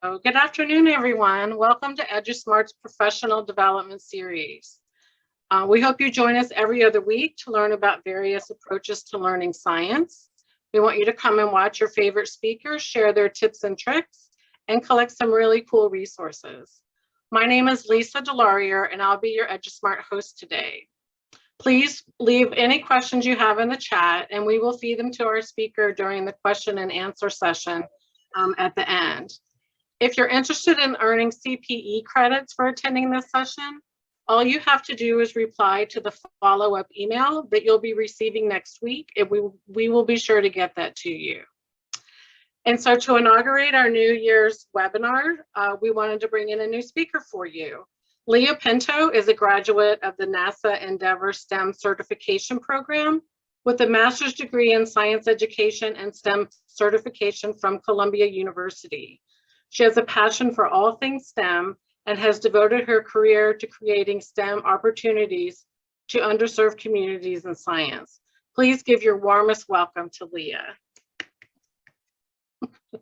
Good afternoon, everyone. Welcome to EduSmart's Professional Development Series. We hope you join us every other week to learn about various approaches to learning science. We want you to come and watch your favorite speakers share their tips and tricks and collect some really cool resources. My name is Lisa DeLaurier, and I'll be your EduSmart host today. Please leave any questions you have in the chat, and we will feed them to our speaker during the question and answer session at the end. If you're interested in earning CPE credits for attending this session, all you have to do is reply to the follow-up email that you'll be receiving next week, and we will be sure to get that to you. And so to inaugurate our New Year's webinar, we wanted to bring in a new speaker for you. Leah Pinto is a graduate of the NASA Endeavor STEM certification program with a master's degree in science education and STEM certification from Columbia University. She has a passion for all things STEM and has devoted her career to creating STEM opportunities to underserved communities in science. Please give your warmest welcome to Leah.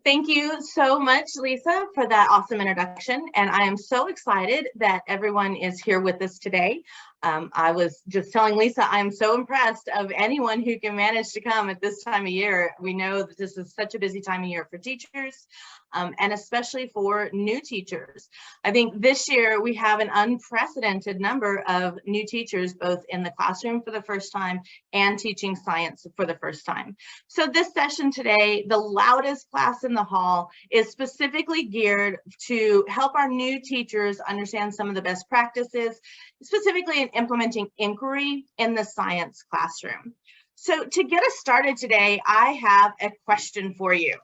Thank you so much, Lisa, for that awesome introduction. And I am so excited that everyone is here with us today. I was just telling Lisa, I'm so impressed of anyone who can manage to come at this time of year. We know that this is such a busy time of year for teachers, and especially for new teachers. I think this year we have an unprecedented number of new teachers, both in the classroom for the first time and teaching science for the first time. So this session today, the loudest class in the hall, is specifically geared to help our new teachers understand some of the best practices, specifically in implementing inquiry in the science classroom. So to get us started today, I have a question for you.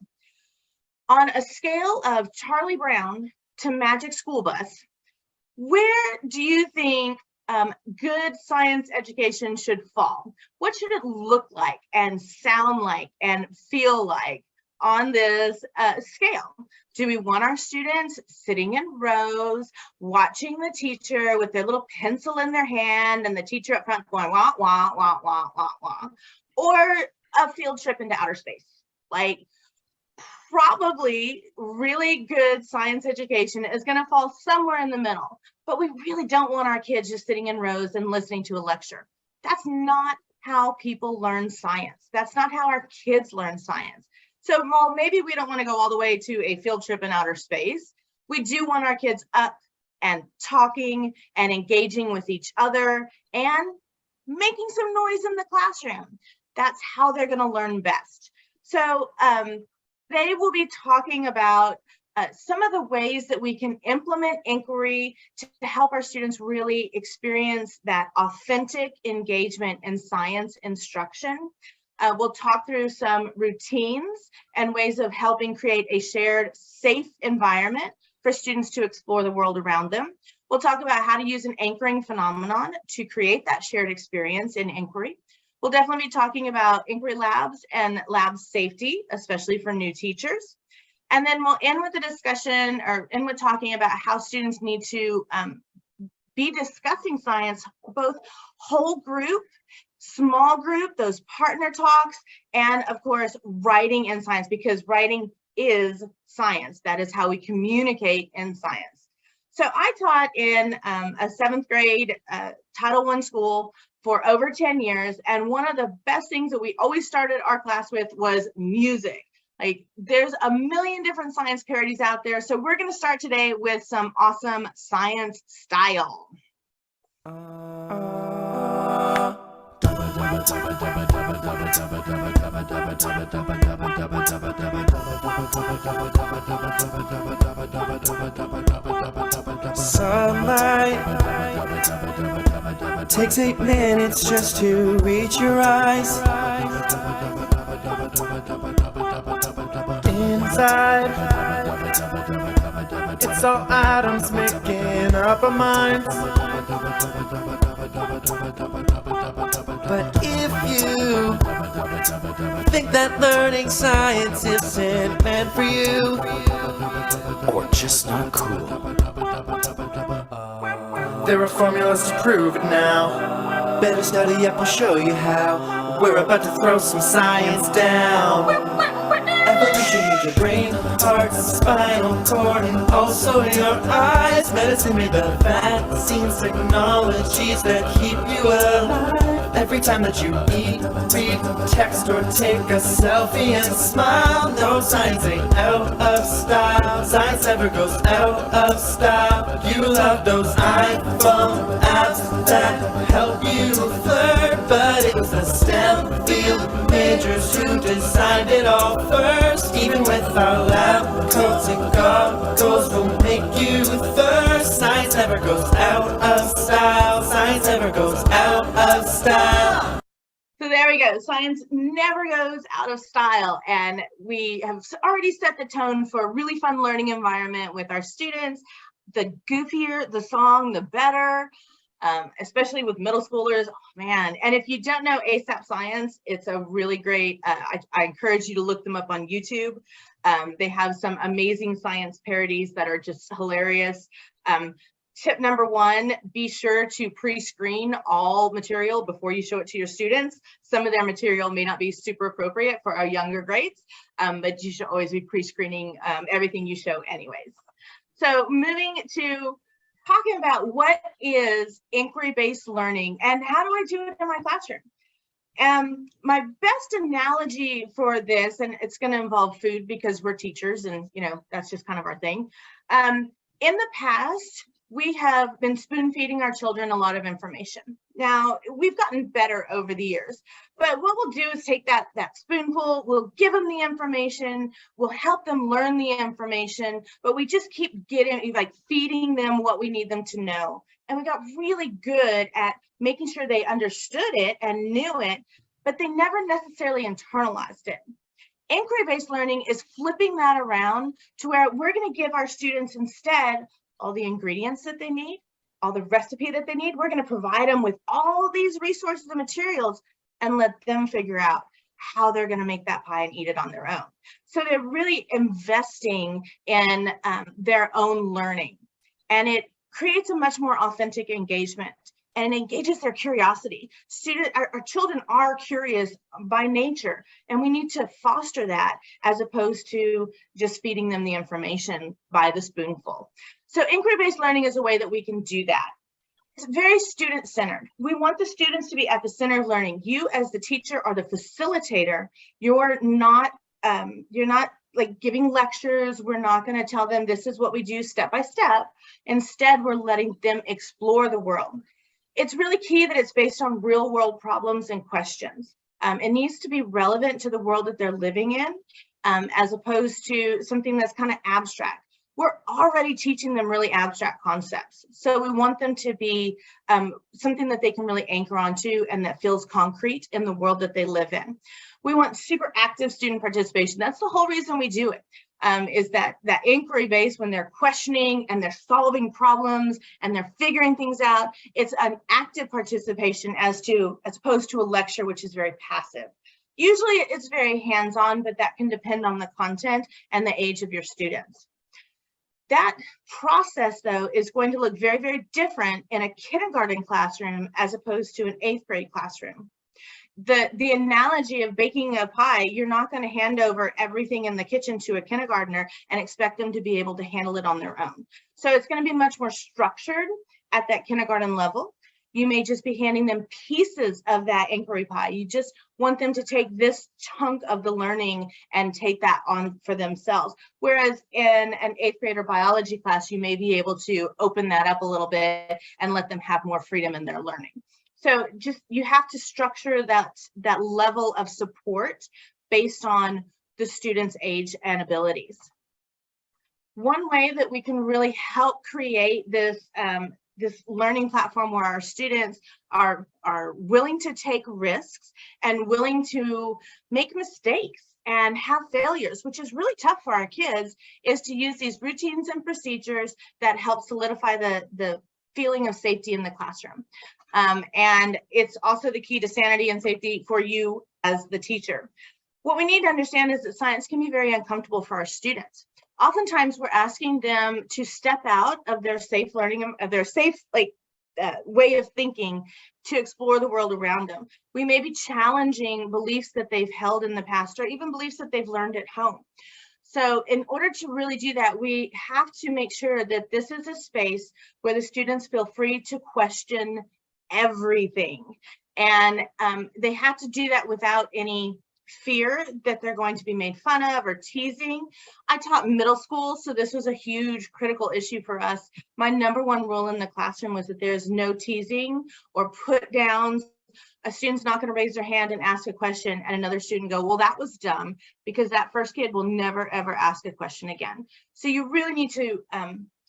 On a scale of Charlie Brown to Magic School Bus, where do you think good science education should fall? What should it look like and sound like and feel like on this scale? Do we want our students sitting in rows, watching the teacher with their little pencil in their hand and the teacher up front going wah, wah, wah, wah, wah, wah, or a field trip into outer space? Like, probably really good science education is going to fall somewhere in the middle, but we really don't want our kids just sitting in rows and listening to a lecture. That's not how people learn science. That's not how our kids learn science. So while maybe we don't want to go all the way to a field trip in outer space, we do want our kids up and talking and engaging with each other and making some noise in the classroom. That's how they're going to learn best. So they will be talking about some of the ways that we can implement inquiry to help our students really experience that authentic engagement in science instruction. We'll talk through some routines and ways of helping create a shared, safe environment for students to explore the world around them. We'll talk about how to use an anchoring phenomenon to create that shared experience in inquiry. We'll definitely be talking about inquiry labs and lab safety, especially for new teachers. And then we'll end with a discussion or end with talking about how students need to be discussing science, both whole group, small group, those partner talks, and of course, writing in science, because writing is science. That is how we communicate in science. So I taught in a 7th grade Title I school for over 10 years. And one of the best things that we always started our class with was music. Like, there's a million different science parodies out there. So we're gonna start today with some awesome science style. Sunlight takes 8 minutes just to reach your eyes. Inside, it's all atoms making up our minds. But if you think that learning science isn't meant for you, or just not cool, there are formulas to prove it now. Better study up, we'll show you how. We're about to throw some science down. Evolution You need your brain, heart, spinal cord, and also your eyes. Medicine made the vaccines, technologies that keep you alive. Every time that you eat, read, text, or take a selfie and smile, no, science ain't out of style. Science never goes out of style. You love those iPhone apps that help you flirt, but it was the STEM field majors who designed it all first. Even with our lab coats and goggles, we'll make you thirst. Science never goes out of style. Science never goes out of style. So there we go. Science never goes out of style. And we have already set the tone for a really fun learning environment with our students. The goofier the song, the better, especially with middle schoolers. Oh, man. And if you don't know ASAP Science, it's a really great, I encourage you to look them up on YouTube. They have some amazing science parodies that are just hilarious. Tip number one, be sure to pre-screen all material before you show it to your students. Some of their material may not be super appropriate for our younger grades, but you should always be pre-screening everything you show anyways. So moving to talking about what is inquiry-based learning and how do I do it in my classroom? My best analogy for this, and it's going to involve food because we're teachers and, you know, that's just kind of our thing. In the past, we have been spoon feeding our children a lot of information. Now, we've gotten better over the years, but what we'll do is take that spoonful, we'll give them the information, we'll help them learn the information, but we just keep feeding them what we need them to know. And we got really good at making sure they understood it and knew it, but they never necessarily internalized it. Inquiry-based learning is flipping that around to where we're going to give our students instead all the ingredients that they need, all the recipe that they need. We're going to provide them with all these resources and materials and let them figure out how they're going to make that pie and eat it on their own. So they're really investing in their own learning, and it creates a much more authentic engagement and engages their curiosity. Our children are curious by nature, and we need to foster that as opposed to just feeding them the information by the spoonful. So inquiry-based learning is a way that we can do that. It's very student-centered. We want the students to be at the center of learning. You as the teacher or the facilitator, you're not like giving lectures. We're not going to tell them this is what we do step by step. Instead, we're letting them explore the world. It's really key that it's based on real world problems and questions. It needs to be relevant to the world that they're living in, as opposed to something that's kind of abstract. We're already teaching them really abstract concepts. So we want them to be something that they can really anchor onto and that feels concrete in the world that they live in. We want super active student participation. That's the whole reason we do it, is that inquiry base, when they're questioning and they're solving problems and they're figuring things out, it's an active participation as opposed to a lecture, which is very passive. Usually it's very hands-on, but that can depend on the content and the age of your students. That process, though, is going to look very, very different in a kindergarten classroom as opposed to an 8th grade classroom. The analogy of baking a pie, you're not going to hand over everything in the kitchen to a kindergartner and expect them to be able to handle it on their own. So it's going to be much more structured at that kindergarten level. You may just be handing them pieces of that inquiry pie. You just want them to take this chunk of the learning and take that on for themselves. Whereas in an 8th grader biology class, you may be able to open that up a little bit and let them have more freedom in their learning. So just, you have to structure that level of support based on the student's age and abilities. One way that we can really help create this learning platform where our students are willing to take risks and willing to make mistakes and have failures, which is really tough for our kids, is to use these routines and procedures that help solidify the feeling of safety in the classroom. And it's also the key to sanity and safety for you as the teacher. What we need to understand is that science can be very uncomfortable for our students. Oftentimes we're asking them to step out of their safe learning, of their safe way of thinking to explore the world around them. We may be challenging beliefs that they've held in the past or even beliefs that they've learned at home. So in order to really do that, we have to make sure that this is a space where the students feel free to question everything. And they have to do that without any fear that they're going to be made fun of or teasing. I taught middle school, so this was a huge critical issue for us. My #1 rule in the classroom was that there's no teasing or put downs. A student's not going to raise their hand and ask a question and another student go, well, that was dumb, because that first kid will never, ever ask a question again. So you really need to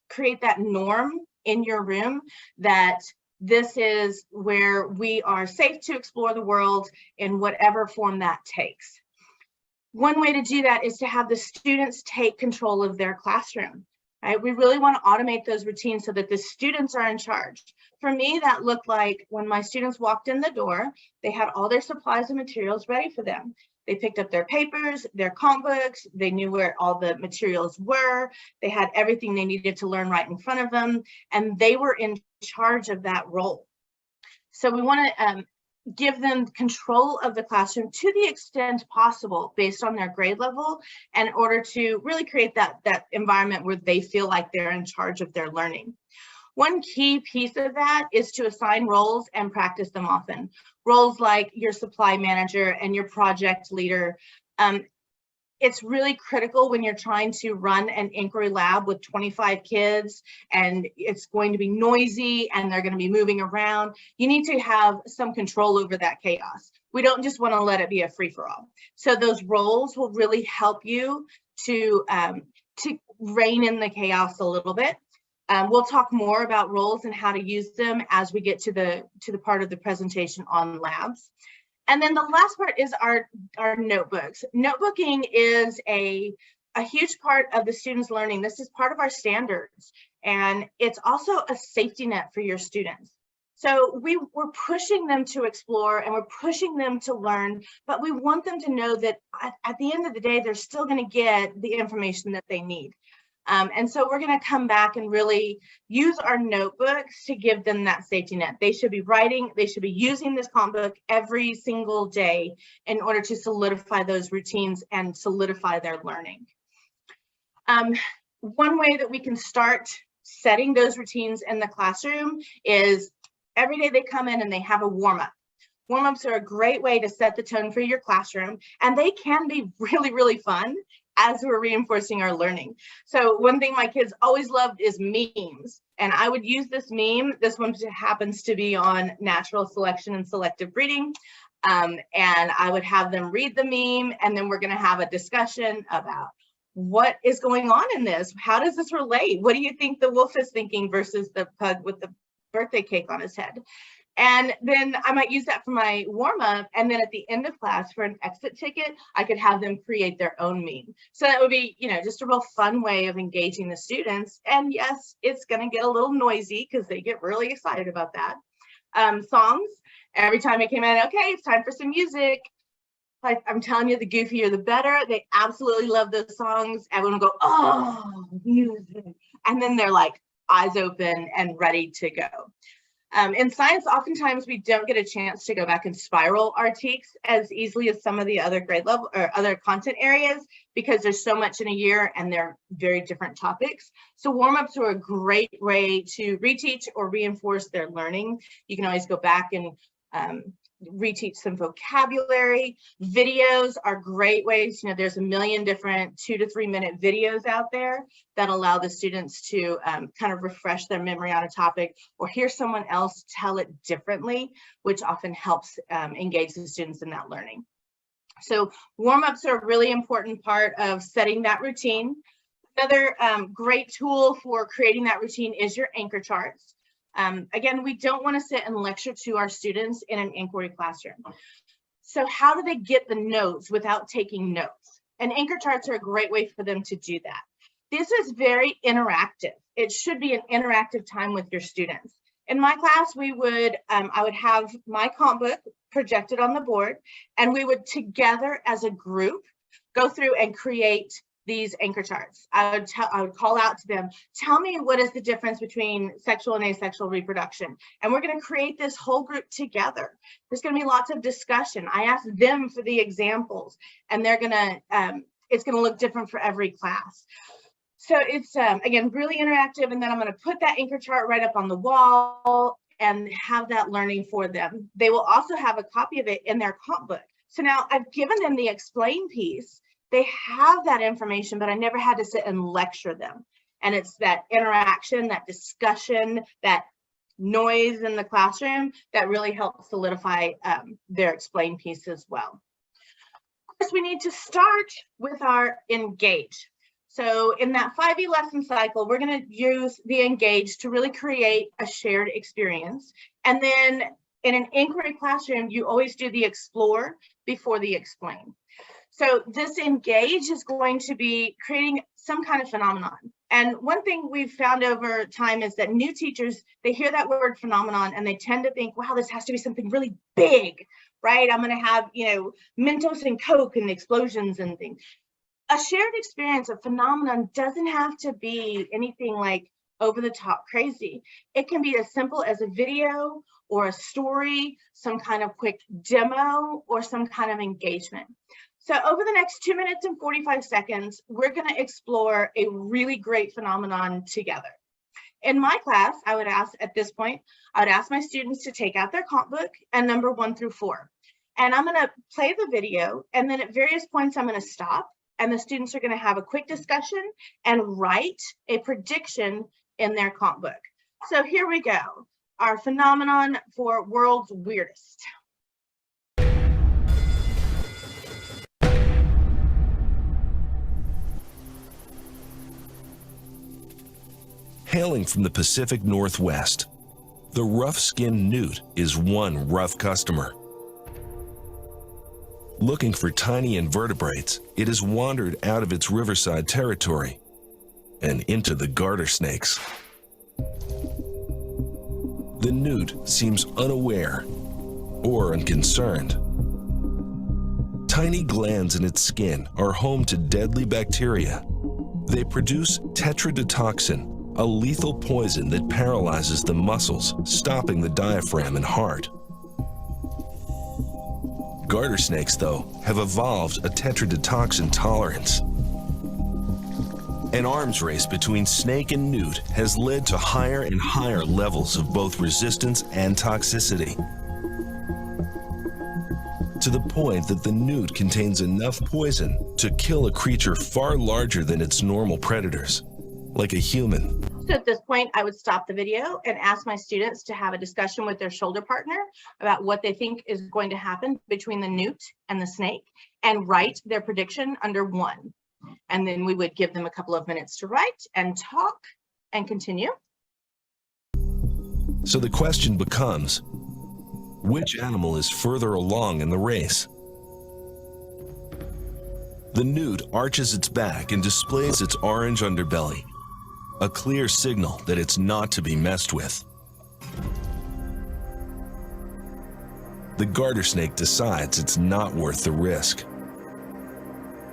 create that norm in your room that this is where we are safe to explore the world in whatever form that takes. One way to do that is to have the students take control of their classroom. Right? We really want to automate those routines so that the students are in charge. For me, that looked like when my students walked in the door, they had all their supplies and materials ready for them. They picked up their papers, their comp books, they knew where all the materials were, they had everything they needed to learn right in front of them, and they were in charge of that role. So we want to give them control of the classroom to the extent possible based on their grade level in order to really create that environment where they feel like they're in charge of their learning. One key piece of that is to assign roles and practice them often. Roles like your supply manager and your project leader. It's really critical when you're trying to run an inquiry lab with 25 kids and it's going to be noisy and they're going to be moving around. You need to have some control over that chaos. We don't just want to let it be a free-for-all. So those roles will really help you to rein in the chaos a little bit. We'll talk more about roles and how to use them as we get to the part of the presentation on labs. And then the last part is our notebooks. Notebooking is a huge part of the students' learning. This is part of our standards, and it's also a safety net for your students. So we're pushing them to explore and we're pushing them to learn, but we want them to know that at the end of the day, they're still going to get the information that they need. And so we're going to come back and really use our notebooks to give them that safety net. They should be writing, they should be using this comp book every single day in order to solidify those routines and solidify their learning. One way that we can start setting those routines in the classroom is every day they come in and they have a warm-up. Warm-ups are a great way to set the tone for your classroom, and they can be really, really fun as we're reinforcing our learning. So one thing my kids always loved is memes. And I would use this meme. This one happens to be on natural selection and selective breeding. And I would have them read the meme, and then we're going to have a discussion about what is going on in this. How does this relate? What do you think the wolf is thinking versus the pug with the birthday cake on his head? And then I might use that for my warm-up, and then at the end of class for an exit ticket, I could have them create their own meme. So that would be, just a real fun way of engaging the students. And yes, it's going to get a little noisy because they get really excited about that. Songs, every time I came in, okay, it's time for some music. Like I'm telling you, the goofier the better. They absolutely love those songs. Everyone will go, oh, music. And then they're like eyes open and ready to go. In science, oftentimes we don't get a chance to go back and spiral our TEKs as easily as some of the other grade level or other content areas because there's so much in a year and they're very different topics. So warm-ups are a great way to reteach or reinforce their learning. You can always go back and reteach some vocabulary. Videos are great ways. There's a million different 2 to 3 minute videos out there that allow the students to kind of refresh their memory on a topic or hear someone else tell it differently, which often helps engage the students in that learning. So warm-ups are a really important part of setting that routine. Another great tool for creating that routine is your anchor charts. Again, we don't want to sit and lecture to our students in an inquiry classroom. So how do they get the notes without taking notes? And anchor charts are a great way for them to do that. This is very interactive. It should be an interactive time with your students. In my class, I would have my comp book projected on the board, and we would together as a group go through and create these anchor charts. I would call out to them, tell me what is the difference between sexual and asexual reproduction. And we're going to create this whole group together. There's going to be lots of discussion. I asked them for the examples, and they're going to, it's going to look different for every class. So it's, again, really interactive. And then I'm going to put that anchor chart right up on the wall and have that learning for them. They will also have a copy of it in their comp book. So now I've given them the explain piece. They have that information, but I never had to sit and lecture them. And it's that interaction, that discussion, that noise in the classroom that really helps solidify their explain piece as well. Of course, we need to start with our engage. So in that 5E lesson cycle, we're going to use the engage to really create a shared experience. And then in an inquiry classroom, you always do the explore before the explain. So this engage is going to be creating some kind of phenomenon. And one thing we've found over time is that new teachers, they hear that word phenomenon and they tend to think, wow, this has to be something really big, right? I'm going to have, Mentos and Coke and explosions and things. A shared experience, a phenomenon doesn't have to be anything like over the top crazy. It can be as simple as a video or a story, some kind of quick demo, or some kind of engagement. So over the next 2 minutes and 45 seconds, we're going to explore a really great phenomenon together. In my class, I would ask my students to take out their comp book and number 1 through 4. And I'm going to play the video, and then at various points, I'm going to stop, and the students are going to have a quick discussion and write a prediction in their comp book. So here we go. Our phenomenon for World's Weirdest. Hailing from the Pacific Northwest, the rough-skinned newt is one rough customer. Looking for tiny invertebrates, it has wandered out of its riverside territory and into the garter snakes. The newt seems unaware or unconcerned. Tiny glands in its skin are home to deadly bacteria. They produce tetrodotoxin, a lethal poison that paralyzes the muscles, stopping the diaphragm and heart. Garter snakes, though, have evolved a tetrodotoxin tolerance. An arms race between snake and newt has led to higher and higher levels of both resistance and toxicity, to the point that the newt contains enough poison to kill a creature far larger than its normal predators, like a human. So at this point, I would stop the video and ask my students to have a discussion with their shoulder partner about what they think is going to happen between the newt and the snake, and write their prediction under 1. And then we would give them a couple of minutes to write and talk and continue. So the question becomes, which animal is further along in the race? The newt arches its back and displays its orange underbelly, a clear signal that it's not to be messed with. The garter snake decides it's not worth the risk.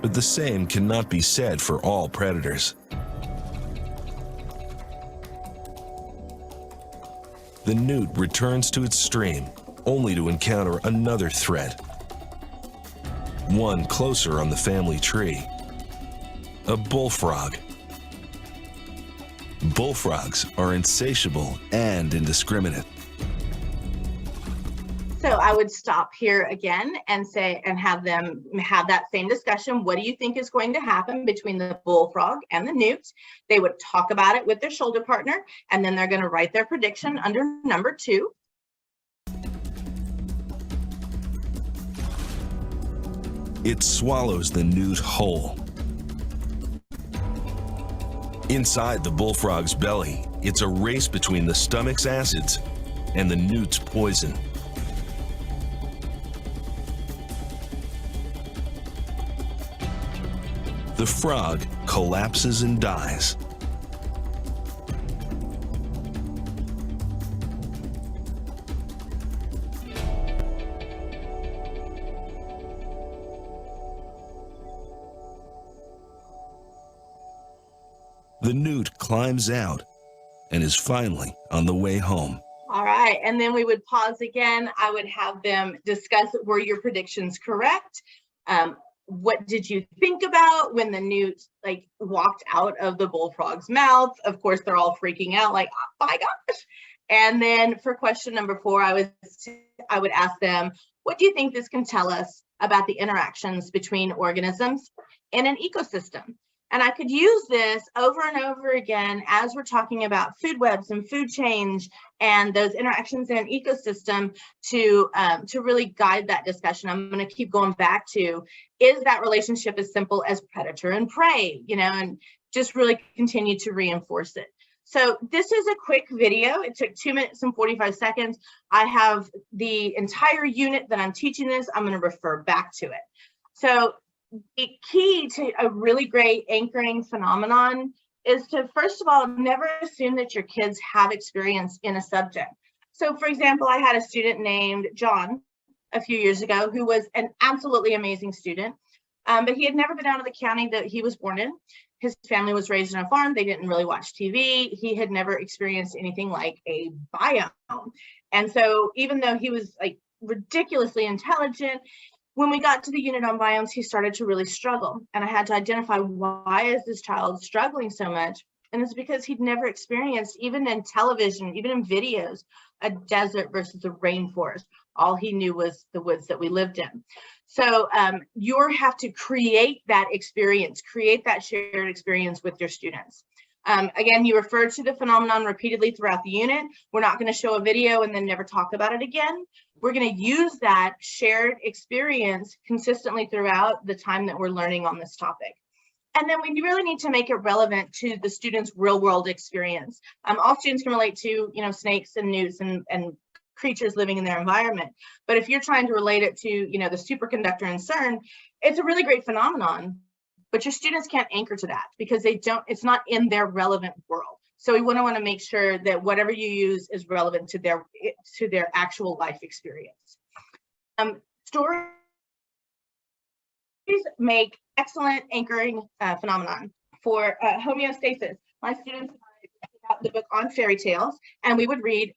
But the same cannot be said for all predators. The newt returns to its stream, only to encounter another threat. One closer on the family tree. A bullfrog. Bullfrogs are insatiable and indiscriminate. So I would stop here again and say, and have them have that same discussion. What do you think is going to happen between the bullfrog and the newt? They would talk about it with their shoulder partner, and then they're going to write their prediction under number 2. It swallows the newt whole. Inside the bullfrog's belly, it's a race between the stomach's acids and the newt's poison. The frog collapses and dies. The newt climbs out and is finally on the way home. All right, and then we would pause again. I would have them discuss, were your predictions correct? what did you think about when the newt like walked out of the bullfrog's mouth? Of course, they're all freaking out like, oh my gosh. And then for question number 4, I would ask them, what do you think this can tell us about the interactions between organisms in an ecosystem? And I could use this over and over again as we're talking about food webs and food change and those interactions in an ecosystem to really guide that discussion. I'm going to keep going back to, is that relationship as simple as predator and prey, and just really continue to reinforce it. So this is a quick video. It took 2 minutes and 45 seconds. I have the entire unit that I'm teaching this. I'm going to refer back to it. So the key to a really great anchoring phenomenon is to, first of all, never assume that your kids have experience in a subject. So for example, I had a student named John a few years ago who was an absolutely amazing student, but he had never been out of the county that he was born in. His family was raised on a farm. They didn't really watch TV. He had never experienced anything like a biome. And so even though he was like ridiculously intelligent, when we got to the unit on biomes, he started to really struggle. And I had to identify, why is this child struggling so much? And it's because he'd never experienced, even in television, even in videos, a desert versus a rainforest. All he knew was the woods that we lived in. So you have to create that experience, create that shared experience with your students. Again, you refer to the phenomenon repeatedly throughout the unit. We're not going to show a video and then never talk about it again. We're going to use that shared experience consistently throughout the time that we're learning on this topic. And then we really need to make it relevant to the student's real world experience. All students can relate to, snakes and newts and creatures living in their environment. But if you're trying to relate it to, the superconductor in CERN, it's a really great phenomenon, but your students can't anchor to that because it's not in their relevant world. So we want to make sure that whatever you use is relevant to their actual life experience. Stories make excellent anchoring phenomenon for homeostasis. My students out the book on fairy tales, and we would read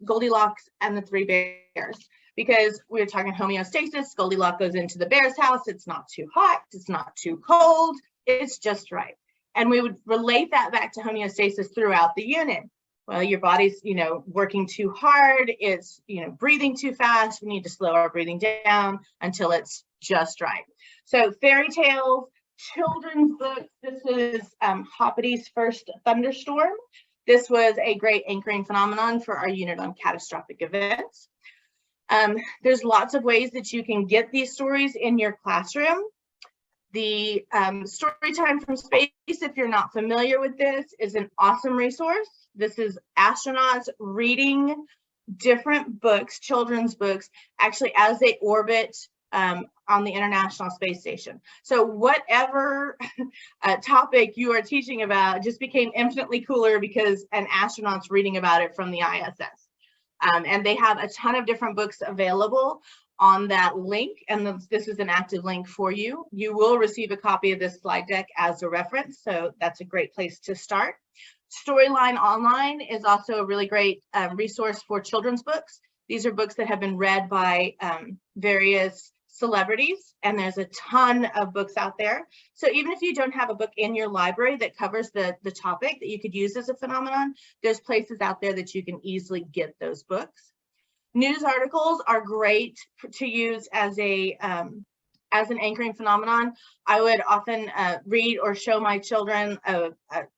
Goldilocks and the Three Bears, because we were talking homeostasis. Goldilocks goes into the bear's house. It's not too hot. It's not too cold. It's just right. And we would relate that back to homeostasis throughout the unit. Well, your body's, working too hard. It's, breathing too fast. We need to slow our breathing down until it's just right. So fairy tales, children's books. This is Hoppity's First Thunderstorm. This was a great anchoring phenomenon for our unit on catastrophic events. There's lots of ways that you can get these stories in your classroom. The Storytime from Space, if you're not familiar with this, is an awesome resource. This is astronauts reading different books, children's books, actually as they orbit on the International Space Station. So whatever topic you are teaching about just became infinitely cooler because an astronaut's reading about it from the ISS. And they have a ton of different books available on that link, and this is an active link for you. You will receive a copy of this slide deck as a reference, so that's a great place to start. Storyline Online is also a really great resource for children's books. These are books that have been read by various celebrities, and there's a ton of books out there. So even if you don't have a book in your library that covers the topic that you could use as a phenomenon, there's places out there that you can easily get those books. News articles are great to use as an anchoring phenomenon. I would often read or show my children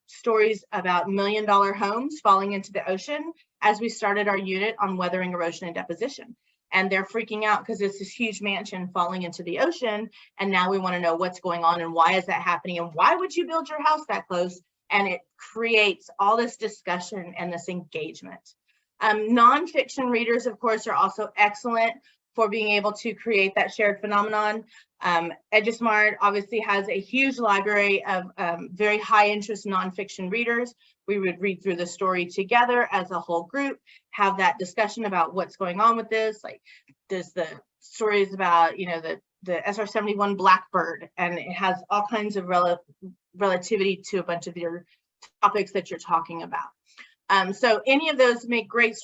stories about $1 million homes falling into the ocean as we started our unit on weathering, erosion, and deposition. And they're freaking out because it's this huge mansion falling into the ocean. And now we want to know what's going on and why is that happening and why would you build your house that close? And it creates all this discussion and this engagement. Nonfiction readers, of course, are also excellent for being able to create that shared phenomenon. EduSmart obviously has a huge library of very high interest nonfiction readers. We would read through the story together as a whole group, have that discussion about what's going on with this. Like there's the stories about, the SR-71 Blackbird, and it has all kinds of relativity to a bunch of your topics that you're talking about. So any of those make great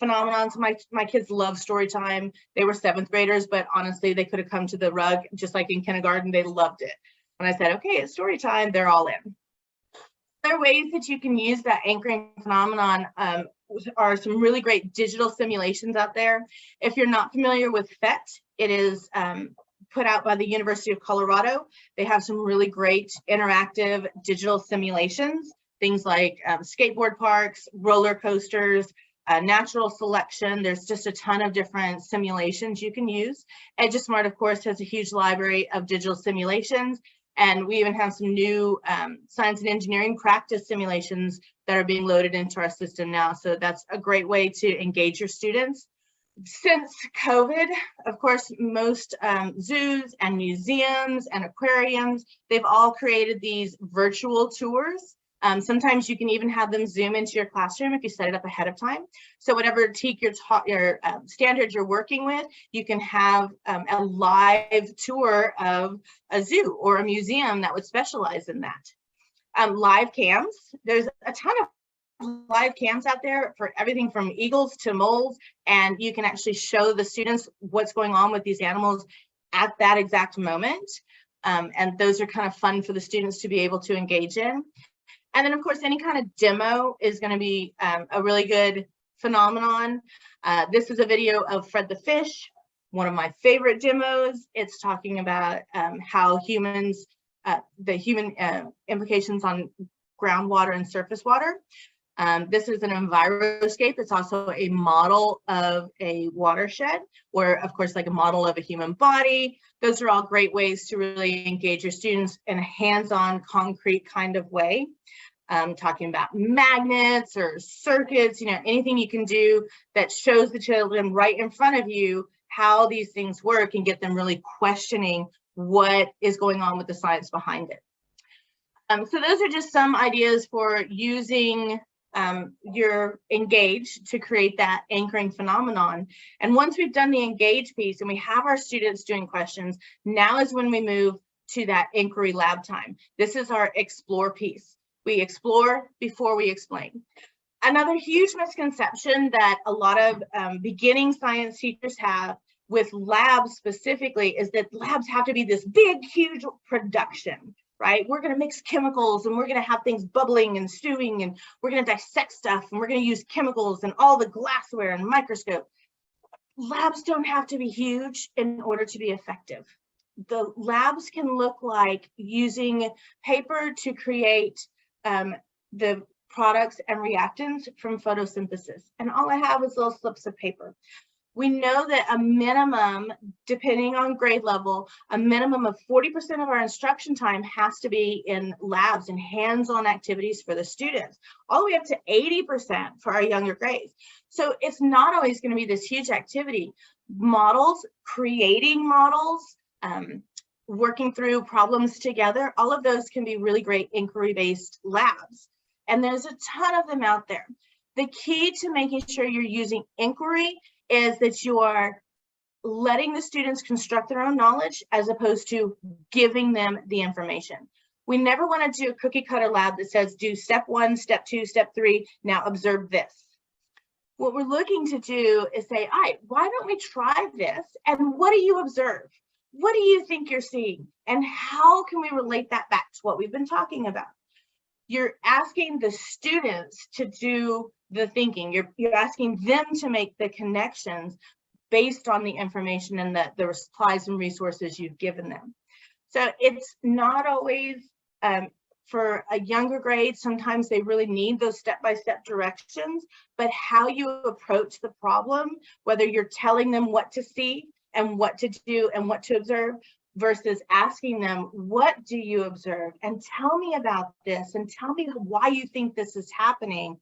phenomenons. My kids love story time. They were 7th graders, but honestly, they could have come to the rug just like in kindergarten. They loved it. When I said, okay, it's story time, they're all in. Other ways that you can use that anchoring phenomenon are some really great digital simulations out there. If you're not familiar with PhET, it is put out by the University of Colorado. They have some really great interactive digital simulations, things like skateboard parks, roller coasters, natural selection. There's just a ton of different simulations you can use. EduSmart, of course, has a huge library of digital simulations. And we even have some new science and engineering practice simulations that are being loaded into our system now. So that's a great way to engage your students. Since COVID, of course, most zoos and museums and aquariums, they've all created these virtual tours. Sometimes you can even have them zoom into your classroom if you set it up ahead of time. So whatever TEK your standards you're working with, you can have a live tour of a zoo or a museum that would specialize in that. Live cams, there's a ton of live cams out there for everything from eagles to moles, and you can actually show the students what's going on with these animals at that exact moment. And those are kind of fun for the students to be able to engage in. And then, of course, any kind of demo is going to be a really good phenomenon. This is a video of Fred the Fish, one of my favorite demos. It's talking about how humans, the human implications on groundwater and surface water. This is an enviroscape. It's also a model of a watershed, or, of course, like a model of a human body. Those are all great ways to really engage your students in a hands-on, concrete kind of way. Talking about magnets or circuits, anything you can do that shows the children right in front of you how these things work and get them really questioning what is going on with the science behind it. So those are just some ideas for using your engage to create that anchoring phenomenon. And once we've done the engage piece and we have our students doing questions, now is when we move to that inquiry lab time. This is our explore piece. We explore before we explain. Another huge misconception that a lot of beginning science teachers have with labs specifically is that labs have to be this big, huge production, right? We're going to mix chemicals and we're going to have things bubbling and stewing and we're going to dissect stuff and we're going to use chemicals and all the glassware and microscope. Labs don't have to be huge in order to be effective. The labs can look like using paper to create the products and reactants from photosynthesis. And all I have is little slips of paper. We know that a minimum, depending on grade level, a minimum of 40% of our instruction time has to be in labs and hands-on activities for the students, all the way up to 80% for our younger grades. So it's not always going to be this huge activity. Models, creating models, working through problems together, all of those can be really great inquiry-based labs. And there's a ton of them out there. The key to making sure you're using inquiry is that you are letting the students construct their own knowledge as opposed to giving them the information. We never want to do a cookie cutter lab that says do step 1, step 2, step 3, now observe this. What we're looking to do is say, all right, why don't we try this? And what do you observe? What do you think you're seeing? And how can we relate that back to what we've been talking about? You're asking the students to do the thinking. You're asking them to make the connections based on the information and the supplies and resources you've given them. So it's not always for a younger grade. Sometimes they really need those step-by-step directions, but how you approach the problem, whether you're telling them what to see and what to do and what to observe versus asking them, what do you observe? And tell me about this and tell me why you think this is happening,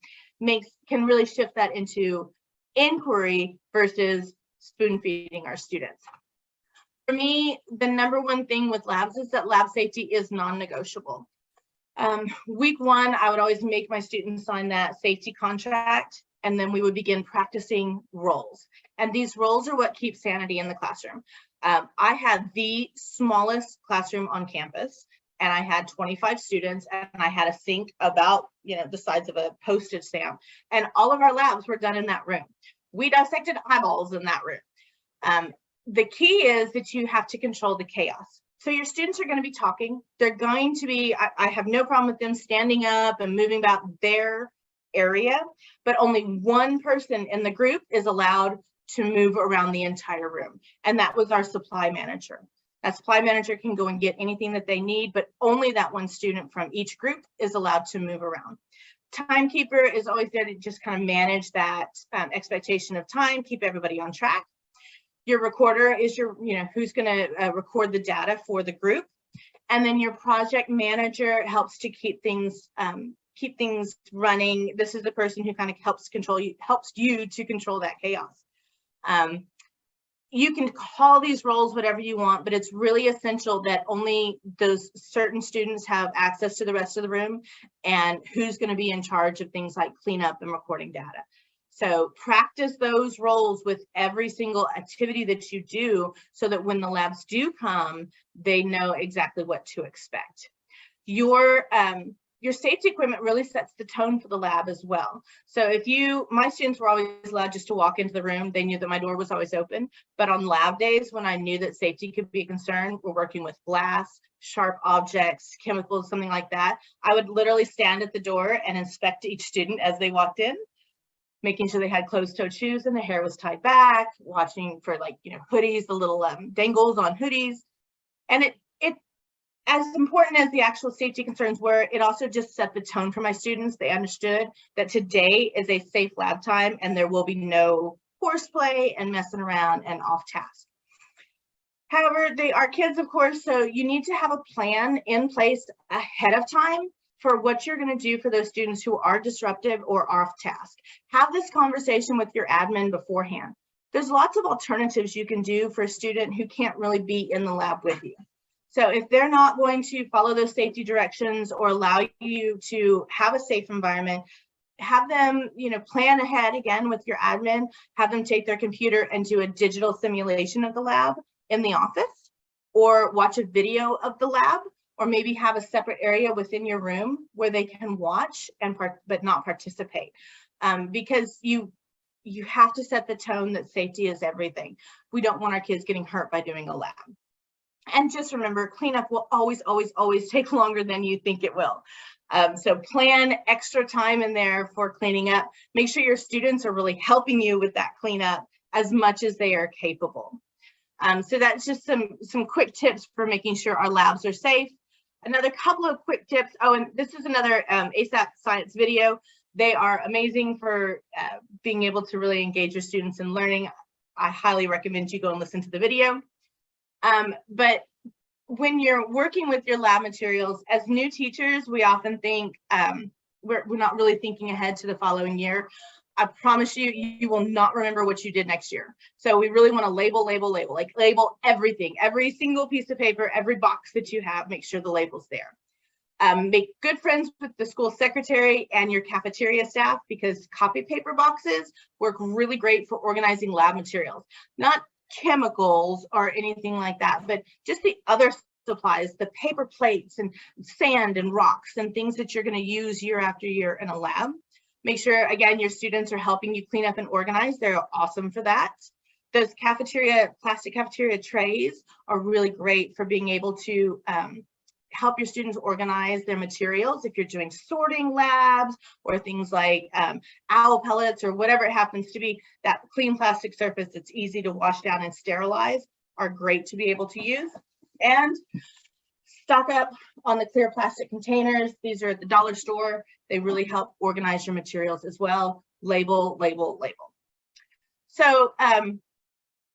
can really shift that into inquiry versus spoon feeding our students. For me, the number one thing with labs is that lab safety is non-negotiable. Week 1, I would always make my students sign that safety contract, and then we would begin practicing roles. And these roles are what keep sanity in the classroom. I had the smallest classroom on campus, and I had 25 students, and I had a sink about the size of a postage stamp. And all of our labs were done in that room. We dissected eyeballs in that room. The key is that you have to control the chaos. So your students are going to be talking. They're going to be, I have no problem with them standing up and moving about their area, but only one person in the group is allowed to move around the entire room. And that was our supply manager. That supply manager can go and get anything that they need, but only that one student from each group is allowed to move around. Timekeeper is always there to just kind of manage that expectation of time, keep everybody on track. Your recorder is your, who's going to record the data for the group. And then your project manager helps to keep things running. This is the person who kind of helps you to control that chaos. You can call these roles whatever you want, but it's really essential that only those certain students have access to the rest of the room, and who's going to be in charge of things like cleanup and recording data. So practice those roles with every single activity that you do so that when the labs do come, they know exactly what to expect. Your safety equipment really sets the tone for the lab as well. So my students were always allowed just to walk into the room. They knew that my door was always open. But on lab days, when I knew that safety could be a concern, we're working with glass, sharp objects, chemicals, something like that, I would literally stand at the door and inspect each student as they walked in, making sure they had closed-toed shoes and the hair was tied back, watching for hoodies, the little dangles on hoodies. And it as important as the actual safety concerns were, it also just set the tone for my students. They understood that today is a safe lab time and there will be no horseplay and messing around and off task. However, they are kids, of course, so you need to have a plan in place ahead of time for what you're going to do for those students who are disruptive or off task. Have this conversation with your admin beforehand. There's lots of alternatives you can do for a student who can't really be in the lab with you. So if they're not going to follow those safety directions or allow you to have a safe environment, have them, plan ahead again with your admin, have them take their computer and do a digital simulation of the lab in the office, or watch a video of the lab, or maybe have a separate area within your room where they can watch but not participate. Because you have to set the tone that safety is everything. We don't want our kids getting hurt by doing a lab. And just remember, cleanup will always, always, always take longer than you think it will. So plan extra time in there for cleaning up. Make sure your students are really helping you with that cleanup as much as they are capable. So that's just some quick tips for making sure our labs are safe. Another couple of quick tips. Oh, and this is another ASAP science video. They are amazing for being able to really engage your students in learning. I highly recommend you go and listen to the video. But when you're working with your lab materials, as new teachers, we often think we're not really thinking ahead to the following year. I promise you, you will not remember what you did next year. So we really want to label everything, every single piece of paper, every box that you have, make sure the label's there. Make good friends with the school secretary and your cafeteria staff, because copy paper boxes work really great for organizing lab materials. Not chemicals or anything like that, but just the other supplies, the paper plates and sand and rocks and things that you're going to use year after year in a lab. Make sure, again, your students are helping you clean up and organize. They're awesome for that. Those plastic cafeteria trays are really great for being able to help your students organize their materials. If you're doing sorting labs or things like owl pellets or whatever it happens to be, that clean plastic surface that's easy to wash down and sterilize are great to be able to use. And stock up on the clear plastic containers. These are at the dollar store. They really help organize your materials as well. Label, label, label. So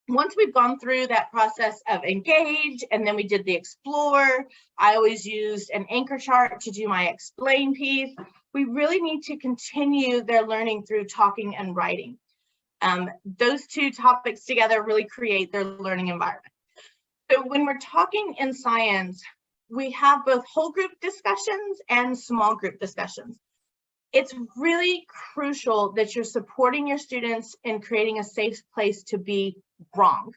once we've gone through that process of engage and then we did the explore, I always used an anchor chart to do my explain piece. We really need to continue their learning through talking and writing. Those two topics together really create their learning environment. So when we're talking in science, we have both whole group discussions and small group discussions. It's really crucial that you're supporting your students in creating a safe place to be wrong.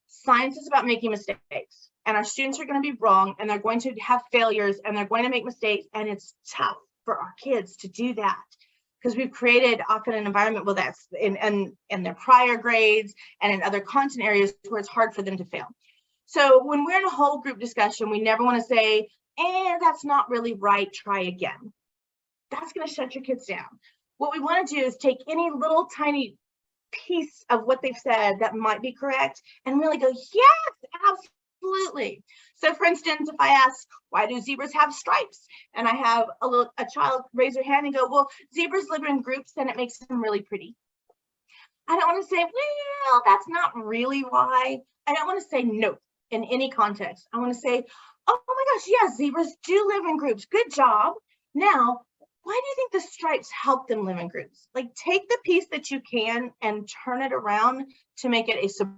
Science is about making mistakes, and our students are going to be wrong, and they're going to have failures, and they're going to make mistakes, and it's tough for our kids to do that. because we've created often an environment where that's in their prior grades and in other content areas where it's hard for them to fail. So when we're in a whole group discussion, we never want to say, that's not really right, try again. That's going to shut your kids down. What we want to do is take any little tiny piece of what they've said that might be correct and really go, yes, absolutely. So for instance, if I ask, why do zebras have stripes? And I have a child raise their hand and go, well, zebras live in groups and it makes them really pretty. I don't want to say, well, that's not really why. I don't want to say no in any context. I want to say, oh my gosh, yes, zebras do live in groups. Good job. Now, why do you think the stripes help them live in groups? Like, take the piece that you can and turn it around to make it a supportive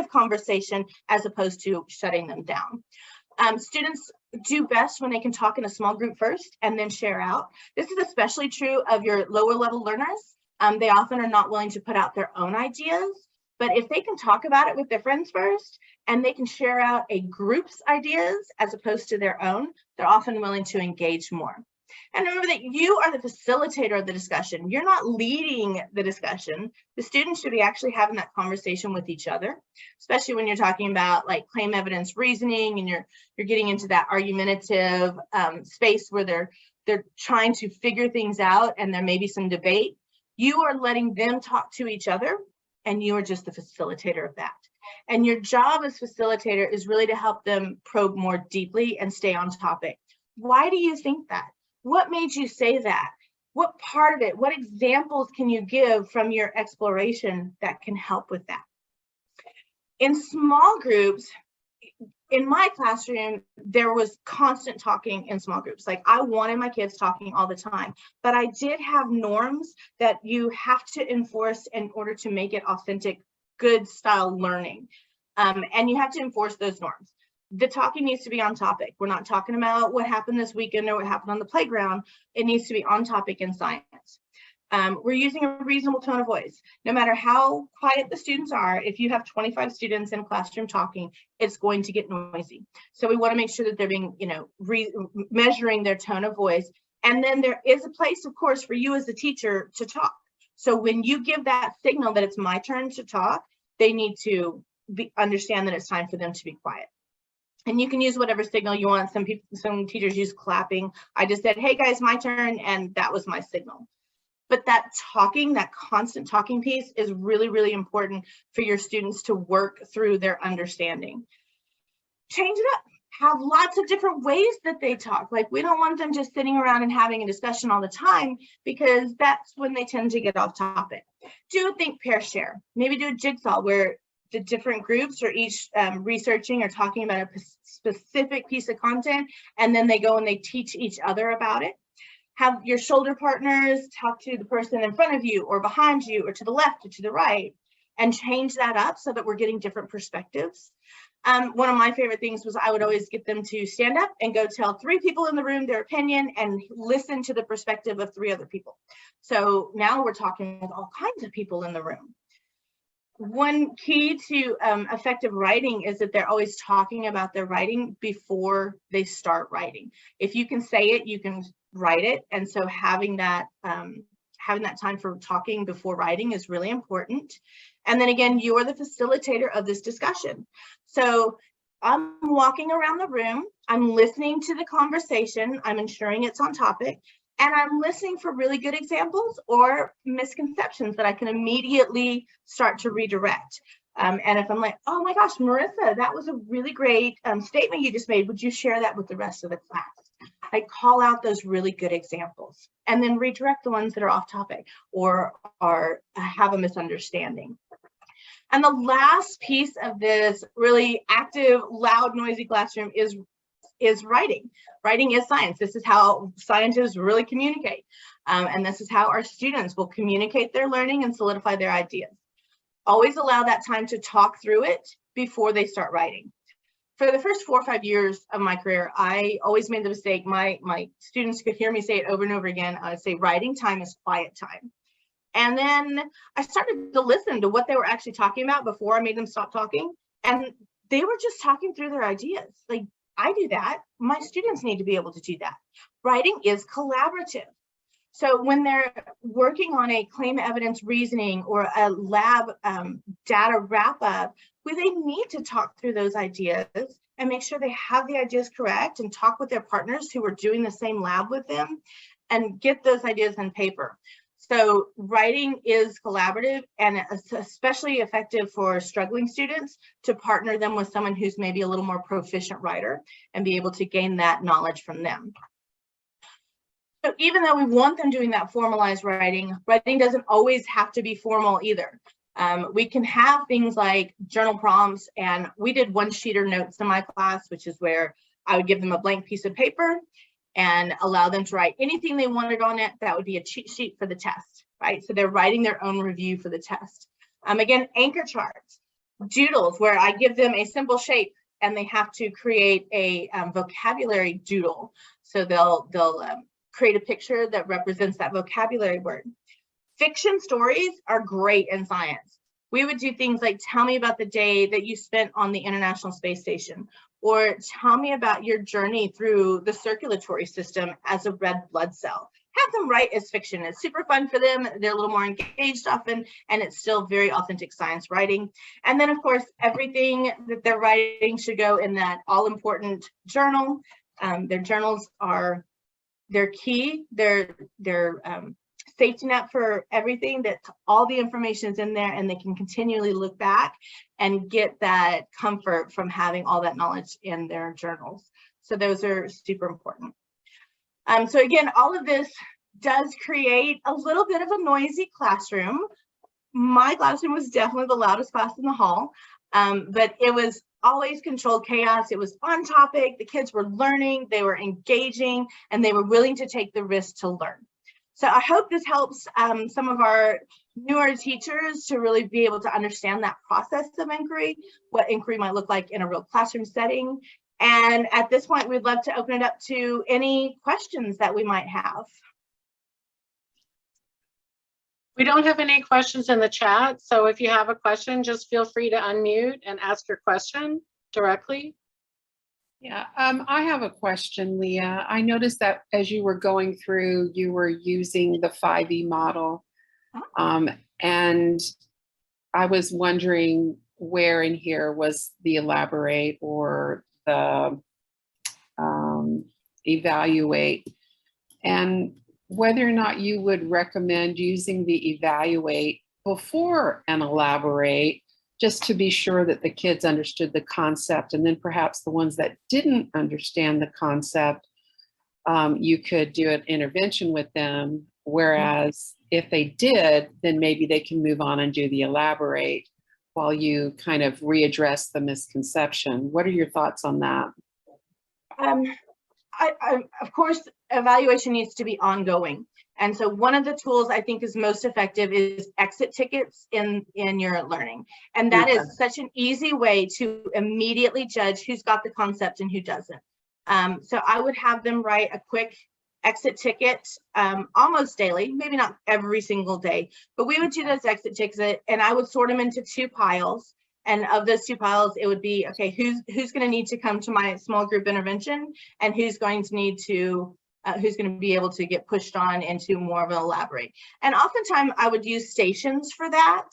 conversation as opposed to shutting them down. Students do best when they can talk in a small group first and then share out. This is especially true of your lower level learners. They often are not willing to put out their own ideas, but if they can talk about it with their friends first and they can share out a group's ideas as opposed to their own, they're often willing to engage more. And remember that you are the facilitator of the discussion. You're not leading the discussion. The students should be actually having that conversation with each other, especially when you're talking about like claim evidence reasoning and you're getting into that argumentative space where they're trying to figure things out and there may be some debate. You are letting them talk to each other and you are just the facilitator of that. And your job as facilitator is really to help them probe more deeply and stay on topic. Why do you think that? What made you say that? What part of it? What examples can you give from your exploration that can help with that? In small groups, in my classroom, there was constant talking in small groups. Like, I wanted my kids talking all the time, but I did have norms that you have to enforce in order to make it authentic, good style learning. And you have to enforce those norms. The talking needs to be on topic. We're not talking about what happened this weekend or what happened on the playground. It needs to be on topic in science. We're using a reasonable tone of voice. No matter how quiet the students are, if you have 25 students in a classroom talking, it's going to get noisy. So we want to make sure that they're being, measuring their tone of voice. And then there is a place, of course, for you as the teacher to talk. So when you give that signal that it's my turn to talk, they need to understand that it's time for them to be quiet. And you can use whatever signal you want. Some teachers use clapping. I just said, hey guys, my turn, and that was my signal. But that talking, that constant talking piece is really, really important for your students to work through their understanding. Change it up. Have lots of different ways that they talk. Like, we don't want them just sitting around and having a discussion all the time, because that's when they tend to get off topic. Do a think, pair, share. Maybe do a jigsaw where the different groups are each researching or talking about a specific piece of content, and then they go and they teach each other about it. Have your shoulder partners talk to the person in front of you or behind you or to the left or to the right, and change that up so that we're getting different perspectives. One of my favorite things was I would always get them to stand up and go tell 3 people in the room their opinion and listen to the perspective of 3 other people. So now we're talking with all kinds of people in the room. One key to effective writing is that they're always talking about their writing before they start writing. If you can say it, you can write it. And so having that time for talking before writing is really important. And then again, you're the facilitator of this discussion. So I'm walking around the room, I'm listening to the conversation, I'm ensuring it's on topic, and I'm listening for really good examples or misconceptions that I can immediately start to redirect. And if I'm like, oh my gosh, Marissa, that was a really great statement you just made, would you share that with the rest of the class? I call out those really good examples and then redirect the ones that are off topic or have a misunderstanding. And the last piece of this really active, loud, noisy classroom is writing. Writing is science. This is how scientists really communicate. And this is how our students will communicate their learning and solidify their ideas. Always allow that time to talk through it before they start writing. For the first 4 or 5 years of my career, I always made the mistake. My students could hear me say it over and over again. I would say writing time is quiet time. And then I started to listen to what they were actually talking about before I made them stop talking. And they were just talking through their ideas. Like, I do that. My students need to be able to do that. Writing is collaborative. So when they're working on a claim evidence reasoning or a lab data wrap up, where they need to talk through those ideas and make sure they have the ideas correct and talk with their partners who are doing the same lab with them and get those ideas on paper. So writing is collaborative, and it's especially effective for struggling students to partner them with someone who's maybe a little more proficient writer and be able to gain that knowledge from them. So even though we want them doing that formalized writing, writing doesn't always have to be formal either. We can have things like journal prompts, and we did one-sheeter notes in my class, which is where I would give them a blank piece of paper and allow them to write anything they wanted on it. That would be a cheat sheet for the test, right? So they're writing their own review for the test. Again, anchor charts, doodles, where I give them a simple shape and they have to create a vocabulary doodle. So they'll create a picture that represents that vocabulary word. Fiction stories are great in science. We would do things like, tell me about the day that you spent on the International Space Station, or tell me about your journey through the circulatory system as a red blood cell. Have them write as fiction. It's super fun for them. They're a little more engaged often, and it's still very authentic science writing. And then, of course, everything that they're writing should go in that all-important journal. Their journals are their key. They're safety net for everything, that all the information is in there and they can continually look back and get that comfort from having all that knowledge in their journals. So those are super important. So again, all of this does create a little bit of a noisy classroom. My classroom was definitely the loudest class in the hall, but it was always controlled chaos. It was on topic. The kids were learning, they were engaging, and they were willing to take the risk to learn. So I hope this helps some of our newer teachers to really be able to understand that process of inquiry, what inquiry might look like in a real classroom setting. And at this point, we'd love to open it up to any questions that we might have. We don't have any questions in the chat, so if you have a question, just feel free to unmute and ask your question directly. Yeah, I have a question, Leah. I noticed that as you were going through, you were using the 5E model. And I was wondering where in here was the elaborate or the evaluate, and whether or not you would recommend using the evaluate before an elaborate, just to be sure that the kids understood the concept, and then perhaps the ones that didn't understand the concept, you could do an intervention with them, whereas if they did, then maybe they can move on and do the elaborate while you kind of readdress the misconception. What are your thoughts on that? Of course, evaluation needs to be ongoing. And so one of the tools I think is most effective is exit tickets in your learning. And that is such an easy way to immediately judge who's got the concept and who doesn't. So I would have them write a quick exit ticket almost daily, maybe not every single day, but we would do those exit tickets and I would sort them into 2 piles. And of those 2 piles, it would be, okay, who's going to need to come to my small group intervention, and who's going to need to who's going to be able to get pushed on into more of an elaborate. And oftentimes I would use stations for that.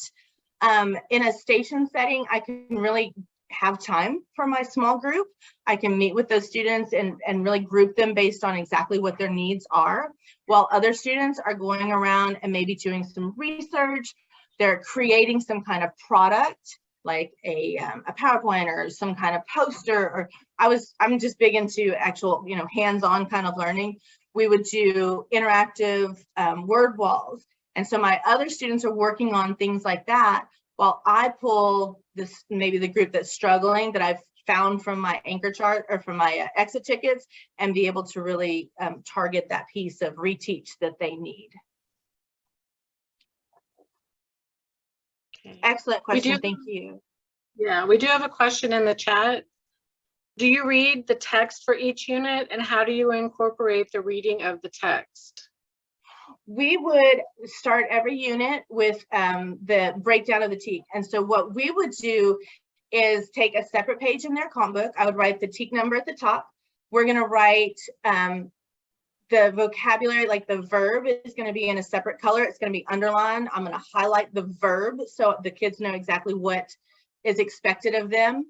In a station setting, I can really have time for my small group. I can meet with those students and really group them based on exactly what their needs are, while other students are going around and maybe doing some research. They're creating some kind of product, like a PowerPoint or some kind of poster, or I'm just big into actual, hands-on kind of learning. We would do interactive word walls. And so my other students are working on things like that, while I pull this, maybe the group that's struggling that I've found from my anchor chart or from my exit tickets, and be able to really target that piece of reteach that they need. Excellent question. Thank you. Yeah, we do have a question in the chat. Do you read the text for each unit, and how do you incorporate the reading of the text? We would start every unit with the breakdown of the TEK. And so what we would do is take a separate page in their comp book. I would write the TEK number at the top. We're going to write the vocabulary, like the verb is going to be in a separate color. It's going to be underlined. I'm going to highlight the verb so the kids know exactly what is expected of them.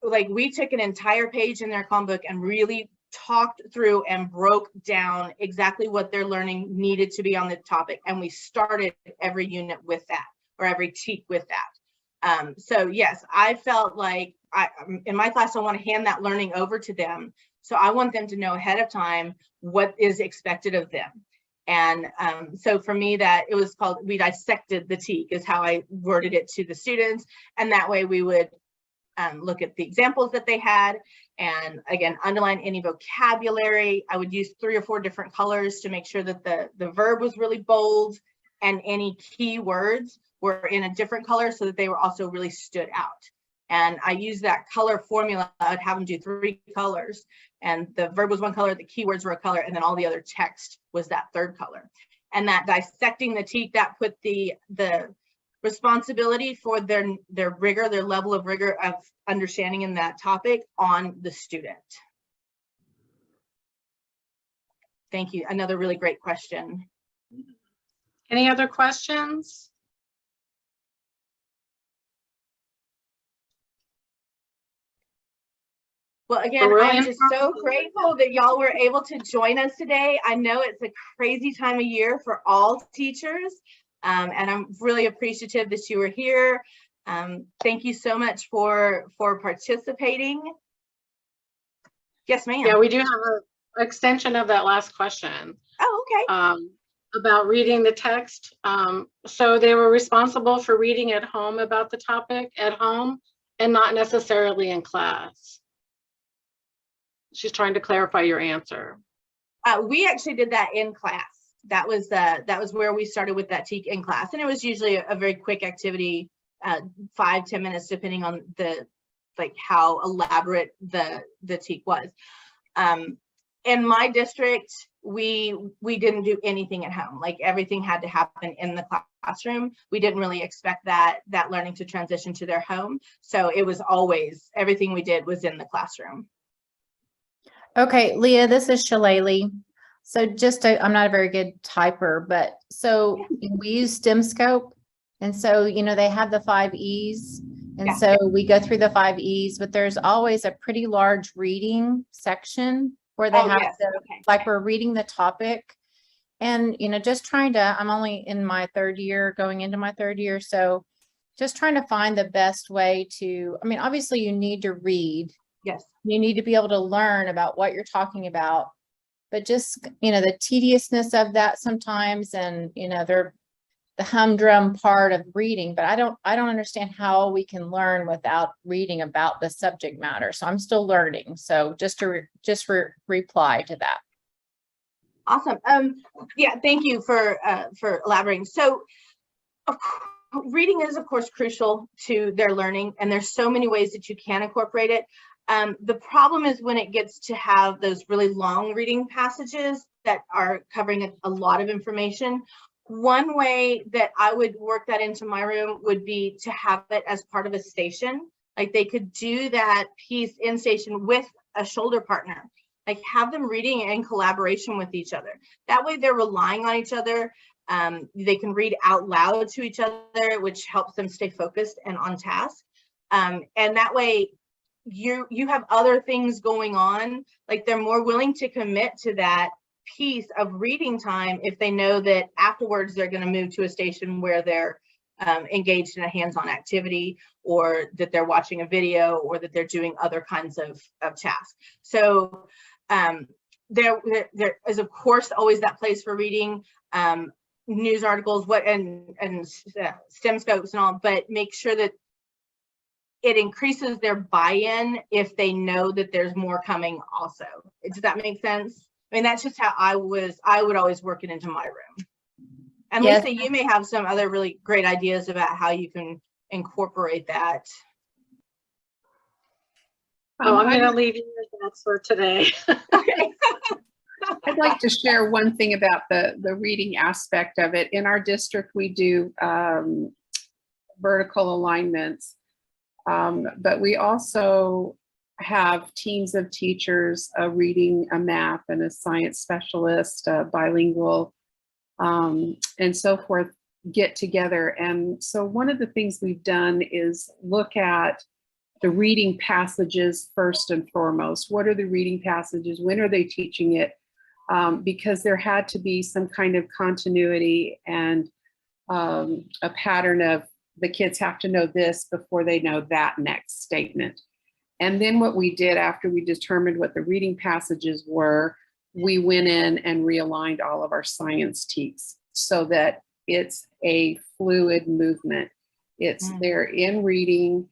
Like we took an entire page in their comm book and really talked through and broke down exactly what their learning needed to be on the topic. And we started every unit with that, or every TEK with that. So yes, I felt like in my class, I want to hand that learning over to them. So I want them to know ahead of time what is expected of them. And so for me, that it was called, we dissected the TEK is how I worded it to the students. And that way we would look at the examples that they had, and again, underline any vocabulary. I would use 3 or 4 different colors to make sure that the verb was really bold, and any key words were in a different color so that they were also really stood out. And I used that color formula. I'd have them do 3 colors, and the verb was 1 color, the keywords were a color, and then all the other text was that 3rd color. And that dissecting the TEK, that put the responsibility for their rigor, their level of rigor of understanding in that topic on the student. Thank you. Another really great question. Any other questions? Well, again, Really I'm just so grateful that y'all were able to join us today. I know it's a crazy time of year for all teachers. And I'm really appreciative that you were here. Thank you so much for participating. Yes, ma'am. Yeah, we do have an extension of that last question. Oh, okay. About reading the text. So they were responsible for reading at home about the topic at home and not necessarily in class. She's trying to clarify your answer. We actually did that in class. That was where we started with that TEK in class, and it was usually a very quick activity, 5-10 minutes, depending on how elaborate the TEK was. In my district, we didn't do anything at home. Like everything had to happen in the classroom. We didn't really expect that learning to transition to their home, so it was always everything we did was in the classroom. Okay, Leah, this is Shillelagh. So I'm not a very good typer, but so we use STEMscope. And so, they have the 5 E's. And so we go through the 5 E's, but there's always a pretty large reading section where they like we're reading the topic. And, just trying to, I'm only in my 3rd year, going into my 3rd year. So just trying to find the best way to, obviously you need to read. Yes. You need to be able to learn about what you're talking about. But just, the tediousness of that sometimes, and, they're the humdrum part of reading, but I don't understand how we can learn without reading about the subject matter. So I'm still learning. So just to reply to that. Awesome. Yeah, thank you for elaborating. So reading is, of course, crucial to their learning, and there's so many ways that you can incorporate it. The problem is when it gets to have those really long reading passages that are covering a lot of information. One way that I would work that into my room would be to have it as part of a station. Like they could do that piece in station with a shoulder partner, like have them reading in collaboration with each other. That way they're relying on each other. They can read out loud to each other, which helps them stay focused and on task. And that way, you have other things going on, like they're more willing to commit to that piece of reading time if they know that afterwards they're going to move to a station where they're engaged in a hands-on activity, or that they're watching a video, or that they're doing other kinds of tasks. So there is, of course, always that place for reading news articles, and STEMscopes and all, but make sure that it increases their buy-in if they know that there's more coming also. Does that make sense? That's just how I would always work it into my room. And yes. Lisa, you may have some other really great ideas about how you can incorporate that. Oh, I'm going to leave you with that for today. Okay. I'd like to share one thing about the reading aspect of it. In our district, we do vertical alignments, but we also have teams of teachers, a reading, a math, and a science specialist, bilingual, and so forth, get together. And so one of the things we've done is look at the reading passages first and foremost. What are the reading passages? When are they teaching it? Because there had to be some kind of continuity and a pattern of the kids have to know this before they know that next statement. And then what we did after we determined what the reading passages were, we went in and realigned all of our science teaks so that it's a fluid movement. It's they're in reading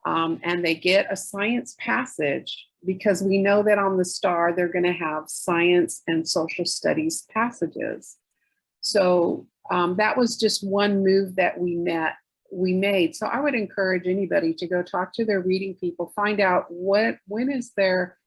and they get a science passage because we know that on the STAR, they're going to have science and social studies passages. So that was just one move that we made. So I would encourage anybody to go talk to their reading people, find out when is their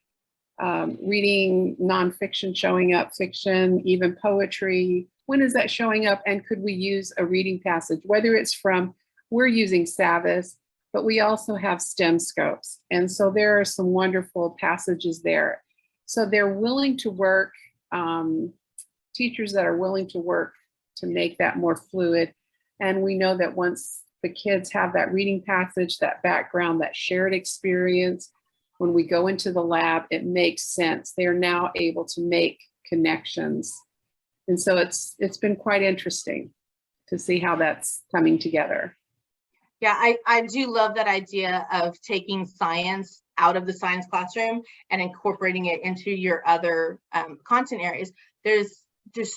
reading nonfiction showing up, fiction, even poetry, when is that showing up? And could we use a reading passage, whether it's from, we're using Savvis, but we also have STEM scopes. And so there are some wonderful passages there. So they're willing to work, teachers that are willing to work to make that more fluid. And we know that once the kids have that reading passage, that background, that shared experience, when we go into the lab, it makes sense. They are now able to make connections. And so it's been quite interesting to see how that's coming together. Yeah, I do love that idea of taking science out of the science classroom and incorporating it into your other content areas. There's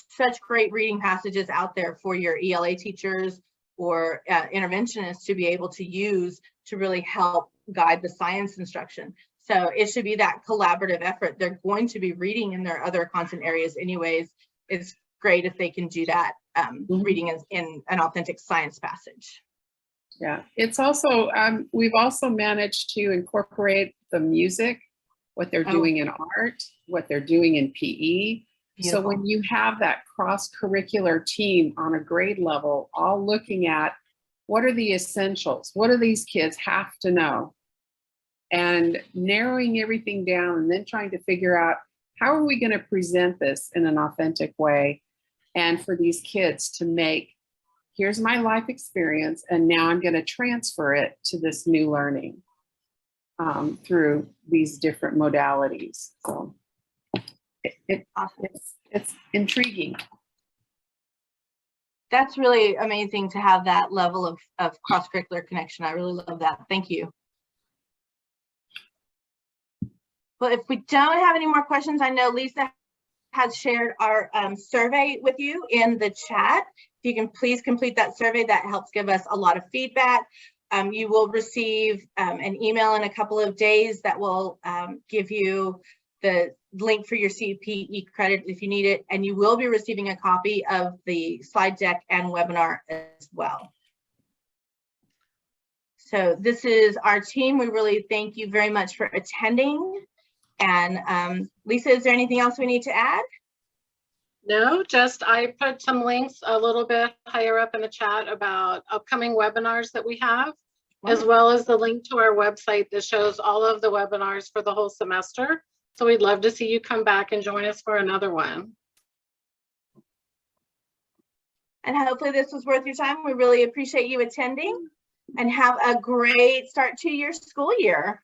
such great reading passages out there for your ELA teachers or interventionists to be able to use to really help guide the science instruction. So it should be that collaborative effort. They're going to be reading in their other content areas anyways. It's great if they can do that reading in an authentic science passage. Yeah, it's also, we've also managed to incorporate the music, what they're doing in art, what they're doing in PE. Beautiful. So when you have that cross-curricular team on a grade level, all looking at what are the essentials, what do these kids have to know, and narrowing everything down and then trying to figure out how are we going to present this in an authentic way and for these kids to make, here's my life experience, and now I'm going to transfer it to this new learning through these different modalities. So it's intriguing. That's really amazing to have that level of cross-curricular connection. I really love that. Thank you. Well, if we don't have any more questions, I know Lisa has shared our survey with you in the chat. If you can please complete that survey, that helps give us a lot of feedback. You will receive an email in a couple of days that will give you the link for your CPE credit if you need it, and you will be receiving a copy of the slide deck and webinar as well. So this is our team. We really thank you very much for attending. And Lisa, is there anything else we need to add? No, just I put some links a little bit higher up in the chat about upcoming webinars that we have, as well as the link to our website that shows all of the webinars for the whole semester. So we'd love to see you come back and join us for another one. And hopefully this was worth your time. We really appreciate you attending, and have a great start to your school year.